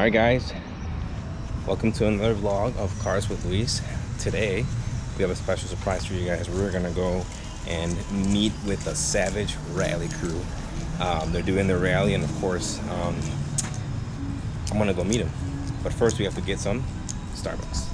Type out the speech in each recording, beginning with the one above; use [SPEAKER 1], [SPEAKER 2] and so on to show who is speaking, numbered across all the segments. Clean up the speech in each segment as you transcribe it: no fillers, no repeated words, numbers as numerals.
[SPEAKER 1] Alright guys, welcome to another vlog of Cars with Luis. Today we have a special surprise for you guys. We're gonna go and meet with the Savage Rally crew. They're doing their rally, and of course I'm gonna go meet them, but first we have to get some Starbucks.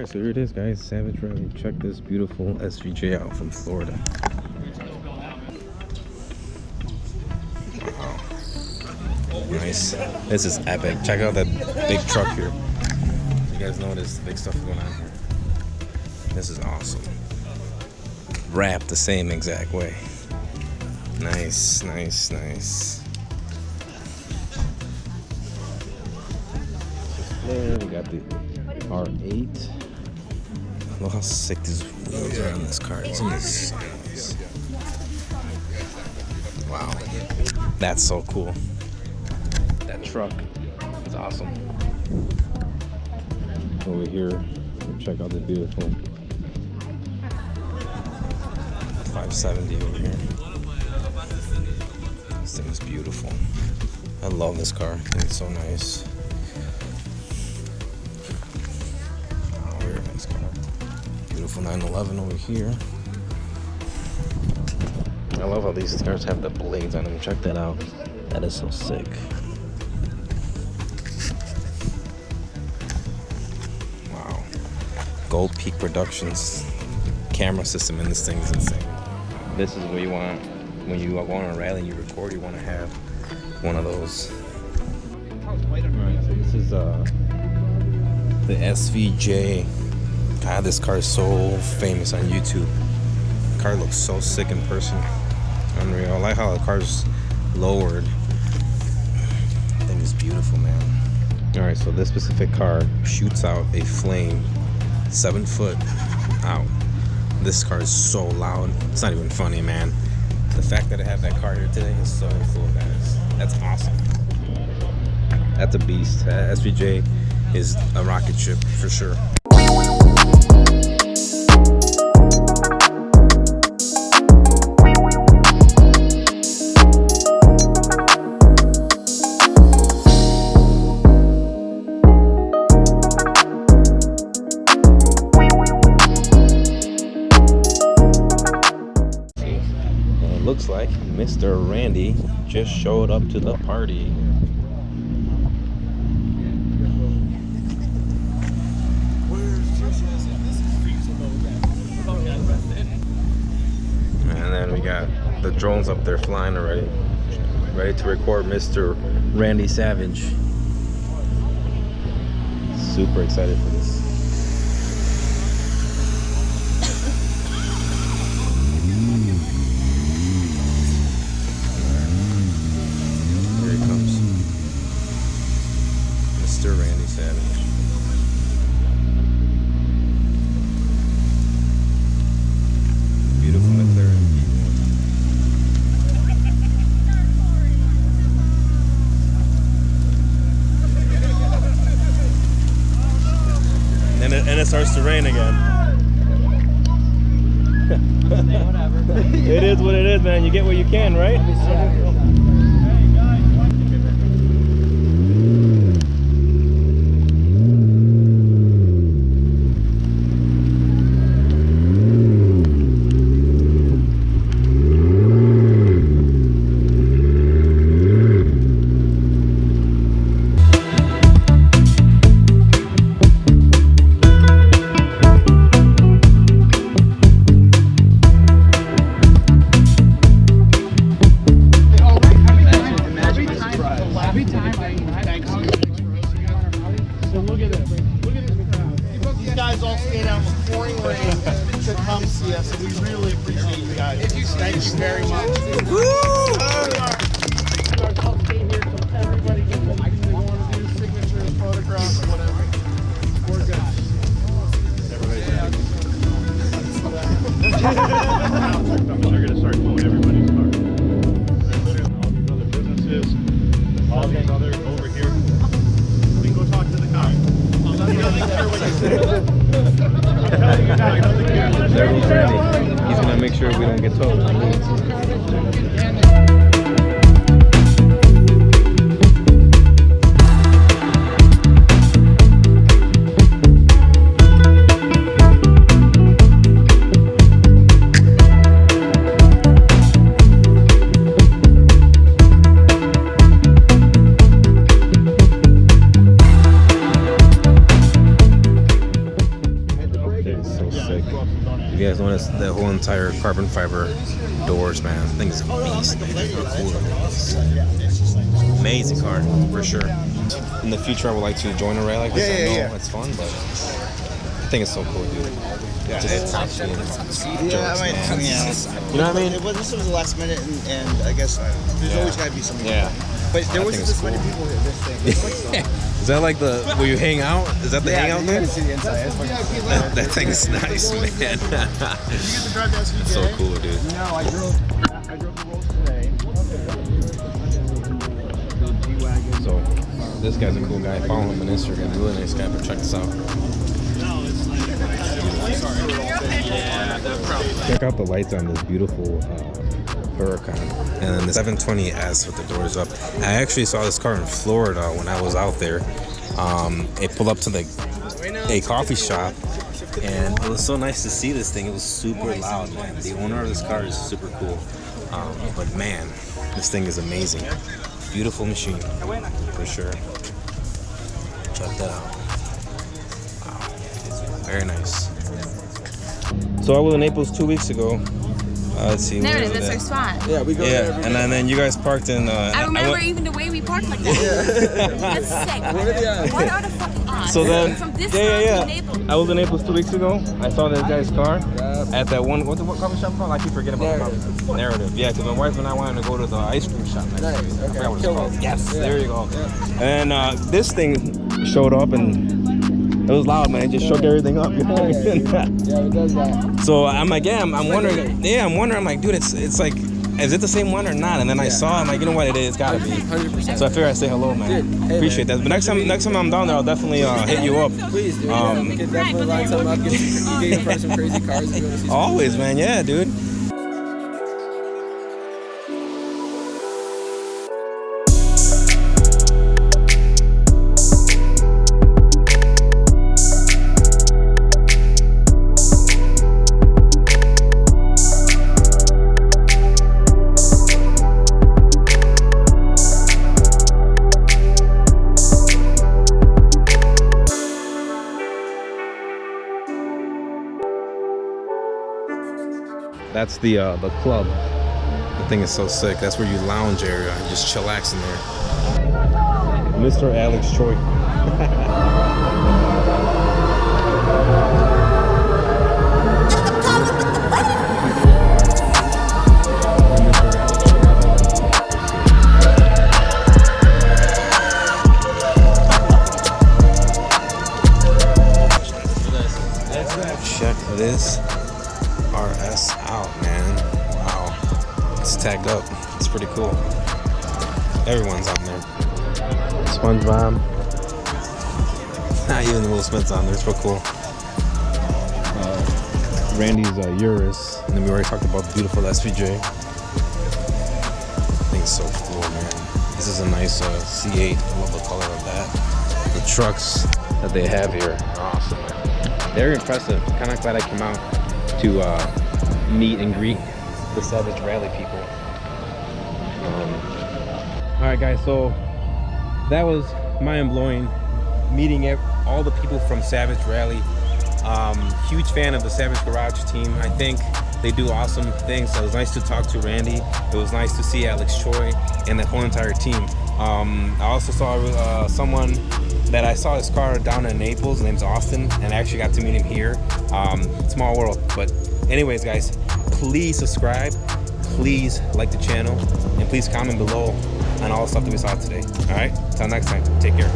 [SPEAKER 1] So here it is, guys, Savage Rally. Check this beautiful SVJ out from Florida. Wow. Nice. This is epic. Check out that big truck here. You guys know there's big stuff going on here. This is awesome. Wrapped the same exact way. Nice, nice, nice. There we got the R8. Look how sick these wheels are on this car. Isn't this nice? Wow. That's so cool. That truck is awesome. Over here, check out the beautiful 570 over here. This thing is beautiful. I love this car. I think it's so nice. Very nice car. Beautiful 911 over here. I love how these cars have the blades on them. Check that out. That is so sick. Wow. Gold Peak Productions camera system in this thing is insane. This is what you want when you go on a rally and you record. You want to have one of those. Alright, so this is the SVJ. God, this car is so famous on YouTube. The car looks so sick in person. Unreal. I like how the car's lowered. The thing is beautiful, man. Alright, so this specific car shoots out a flame 7 foot out. This car is so loud. It's not even funny, man. The fact that I have that car here today is so cool, guys. That's awesome. That's a beast. SVJ is a rocket ship for sure. Looks like Mr. Randy just showed up to the party. And then we got the drones up there flying already, ready to record Mr. Randy Savage. Super excited for this. Mr. Randy Savage. Beautiful McLaren. And it starts to rain again. It is what it is, man. You get what you can, right?
[SPEAKER 2] guys all stayed out in the pouring rain to come see us, and we really appreciate you guys. Thank you very much. Woo! I'll stay here till everybody gets anything they want to do, signatures, photographs, whatever. We're good. Everybody's happy. They're going to start towing everybody's car. All these other businesses, all these other over here. We can go talk to the cop. He doesn't care what you say. I'm telling you now, he doesn't care.
[SPEAKER 1] There goes Randy. He's gonna make sure we don't get towed. You guys notice the whole entire carbon fiber doors, man. I think it's a beast, man. Cool. Amazing car, for sure. In the future, I would like to join a rally like this. I know it's fun, but I think it's so cool, dude.
[SPEAKER 3] Yeah,
[SPEAKER 1] Just
[SPEAKER 3] it's
[SPEAKER 1] yeah.
[SPEAKER 3] You know what I mean? This was the last minute, and I guess there's always got to be something.
[SPEAKER 1] Yeah.
[SPEAKER 3] But there wasn't this many people here. This thing.
[SPEAKER 1] Is that like the where you hang out? Is that the hangout there?
[SPEAKER 3] See the inside.
[SPEAKER 1] That thing is nice, man.
[SPEAKER 2] Did you get to drive the SVJ?
[SPEAKER 1] So cool, dude.
[SPEAKER 2] No, I drove the rolls today.
[SPEAKER 1] So this guy's a cool guy. Follow him on Instagram. Really nice guy. But check this out. Check out the lights on this beautiful Huracan, and then the 720S with the doors up. I actually saw this car in Florida when I was out there. It pulled up to a coffee shop, and it was so nice to see this thing. It was super loud, man. The owner of this car is super cool, but man, this thing is amazing. Beautiful machine, for sure. Check that out. Wow, very nice. So I was in Naples 2 weeks ago. Let's see.
[SPEAKER 4] There it is. That's our spot.
[SPEAKER 3] Yeah, we go there.
[SPEAKER 1] Yeah, and then you guys parked in.
[SPEAKER 4] I remember even the way we parked like that. That's sick. What are the fucking odds?
[SPEAKER 1] So then,
[SPEAKER 4] from this
[SPEAKER 1] yeah.
[SPEAKER 4] to Naples.
[SPEAKER 1] I was in Naples 2 weeks ago. I saw this guy's car at that one. What coffee shop called? I keep forgetting about the coffee. Narrative. Yeah, because my wife and I wanted to go to the ice cream shop. I forgot what it's called. Yes, there you go. And this thing showed up and. It was loud, man. It just shook everything up. You know what I mean?
[SPEAKER 3] Yeah, it does that.
[SPEAKER 1] So I'm like, I'm wondering. Yeah, I'm wondering. I'm like, dude, it's like, is it the same one or not? And then I saw it. I'm like, you know what? It is. It's gotta be.
[SPEAKER 3] 100%.
[SPEAKER 1] So I figured I'd say hello, man.
[SPEAKER 3] Dude, hey,
[SPEAKER 1] appreciate that. But next time I'm down there, I'll definitely hit you up.
[SPEAKER 3] Please, dude. We can definitely line something up. Get you in front of some crazy cars. And go to see
[SPEAKER 1] Always, man. Yeah, dude. That's the club. The thing is so sick. That's where you lounge area and just chillax in there. Mr. Alex Choi. Check this RS out, man. Wow. It's tagged up. It's pretty cool. Everyone's on there. SpongeBob. Even Will Smith's on there. It's real cool. Randy's Urus. And then we already talked about the beautiful SVJ. I think it's so cool, man. This is a nice C8. I love the color of that. The trucks that they have here are awesome, man. Very impressive. Kind of glad I came out to meet and greet the Savage Rally people. Alright guys, so that was mind-blowing meeting all the people from Savage Rally. Huge fan of the Savage Garage team. I think they do awesome things. So it was nice to talk to Randy. It was nice to see Alex Choi and the whole entire team. I also saw someone that I saw his car down in Naples. His name's Austin, and I actually got to meet him here. Small world. But anyways, guys, please subscribe, please like the channel, and please comment below on all the stuff that we saw today. All right, till next time, take care.